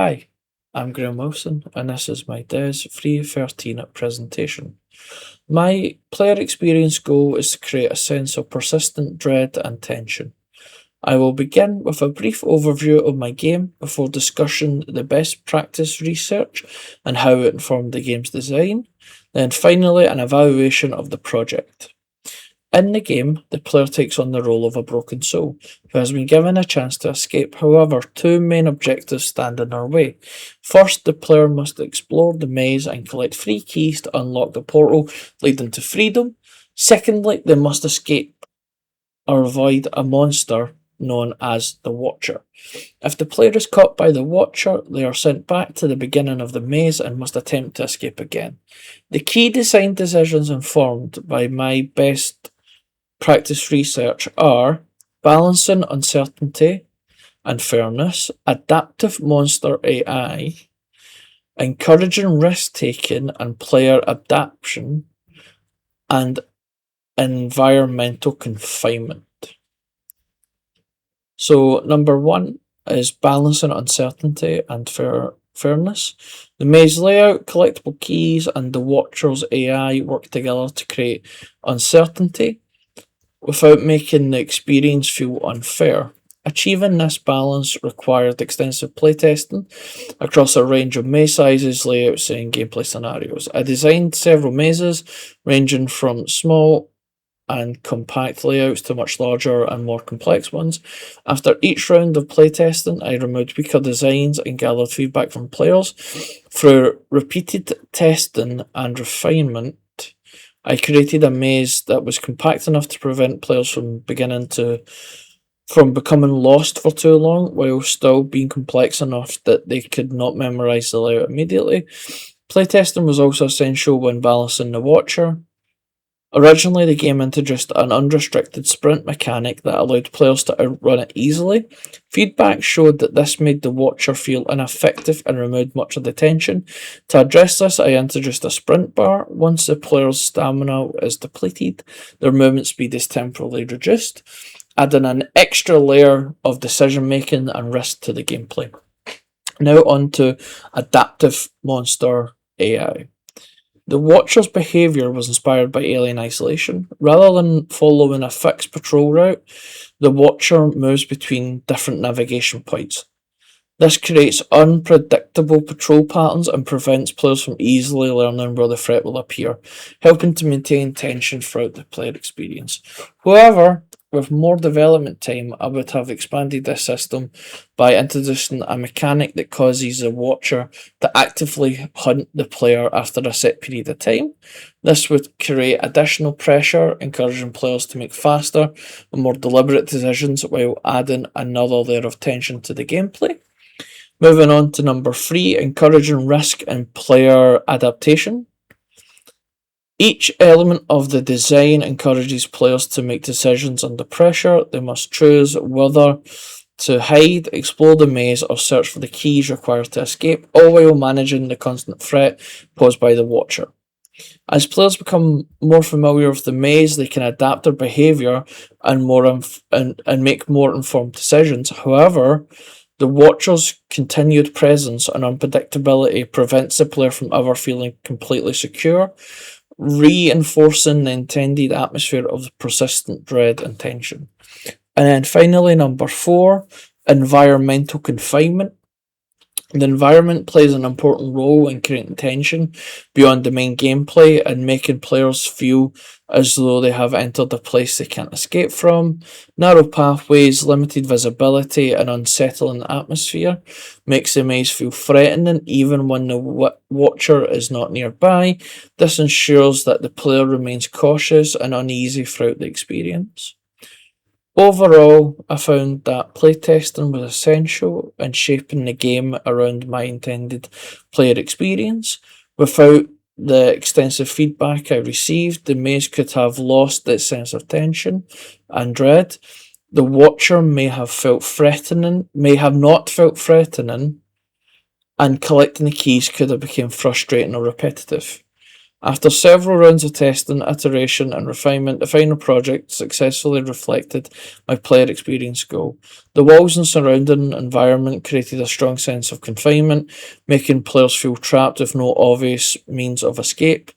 Hi, I'm Graham Wilson, and this is my DES 313 presentation. My player experience goal is to create a sense of persistent dread and tension. I will begin with a brief overview of my game before discussing the best practice research and how it informed the game's design, then finally an evaluation of the project. In the game, the player takes on the role of a broken soul, who has been given a chance to escape. However, two main objectives stand in our way. First, the player must explore the maze and collect three keys to unlock the portal leading to freedom. Secondly, they must escape or avoid a monster known as the Watcher. If the player is caught by the Watcher, they are sent back to the beginning of the maze and must attempt to escape again. The key design decisions informed by my best practice research are balancing uncertainty and fairness, adaptive monster AI, encouraging risk taking and player adaptation, and environmental confinement. So, number one is balancing uncertainty and fairness. The maze layout, collectible keys, and the Watcher's AI work together to create uncertainty without making the experience feel unfair. Achieving this balance required extensive playtesting across a range of maze sizes, layouts, and gameplay scenarios. I designed several mazes ranging from small and compact layouts to much larger and more complex ones. After each round of playtesting, I removed weaker designs and gathered feedback from players. Through repeated testing and refinement, I created a maze that was compact enough to prevent players from becoming lost for too long, while still being complex enough that they could not memorize the layout immediately. Playtesting was also essential when balancing the Watcher. Originally, the game introduced an unrestricted sprint mechanic that allowed players to outrun it easily. Feedback showed that this made the Watcher feel ineffective and removed much of the tension. To address this, I introduced a sprint bar. Once the player's stamina is depleted, their movement speed is temporarily reduced, adding an extra layer of decision making and risk to the gameplay. Now on to adaptive monster AI. The Watcher's behaviour was inspired by Alien Isolation. Rather than following a fixed patrol route, the Watcher moves between different navigation points. This creates unpredictable patrol patterns and prevents players from easily learning where the threat will appear, helping to maintain tension throughout the player experience. However, with more development time, I would have expanded this system by introducing a mechanic that causes the Watcher to actively hunt the player after a set period of time. This would create additional pressure, encouraging players to make faster and more deliberate decisions while adding another layer of tension to the gameplay. Moving on to number 3, encouraging risk and player adaptation. Each element of the design encourages players to make decisions under pressure. They must choose whether to hide, explore the maze, or search for the keys required to escape, all while managing the constant threat posed by the Watcher. As players become more familiar with the maze, they can adapt their behaviour and make more informed decisions. However, the Watcher's continued presence and unpredictability prevents the player from ever feeling completely secure, reinforcing the intended atmosphere of persistent dread and tension. And then finally, number 4, environmental confinement. The environment plays an important role in creating tension beyond the main gameplay and making players feel as though they have entered a place they can't escape from. Narrow pathways, limited visibility, and unsettling atmosphere makes the maze feel threatening even when the Watcher is not nearby. This ensures that the player remains cautious and uneasy throughout the experience. Overall, I found that playtesting was essential in shaping the game around my intended player experience. Without the extensive feedback I received, the maze could have lost its sense of tension and dread. The Watcher may have not felt threatening, and collecting the keys could have become frustrating or repetitive. After several rounds of testing, iteration, and refinement, the final project successfully reflected my player experience goal. The walls and surrounding environment created a strong sense of confinement, making players feel trapped with no obvious means of escape.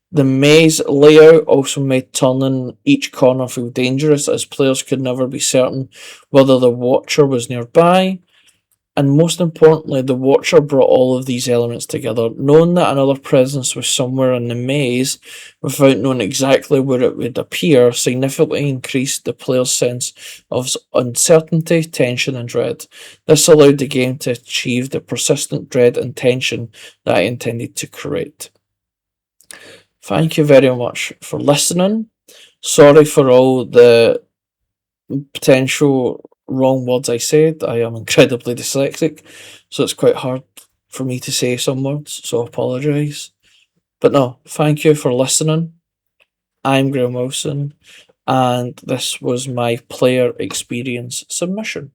The maze layout also made turning each corner feel dangerous, as players could never be certain whether the Watcher was nearby. And most importantly, the Watcher brought all of these elements together. Knowing that another presence was somewhere in the maze, without knowing exactly where it would appear, significantly increased the player's sense of uncertainty, tension, and dread. This allowed the game to achieve the persistent dread and tension that I intended to create. Thank you very much for listening. Sorry for all the potential wrong words I said. I am incredibly dyslexic, so it's quite hard for me to say some words, so I apologise. But no, thank you for listening. I'm Graham Wilson, and this was my player experience submission.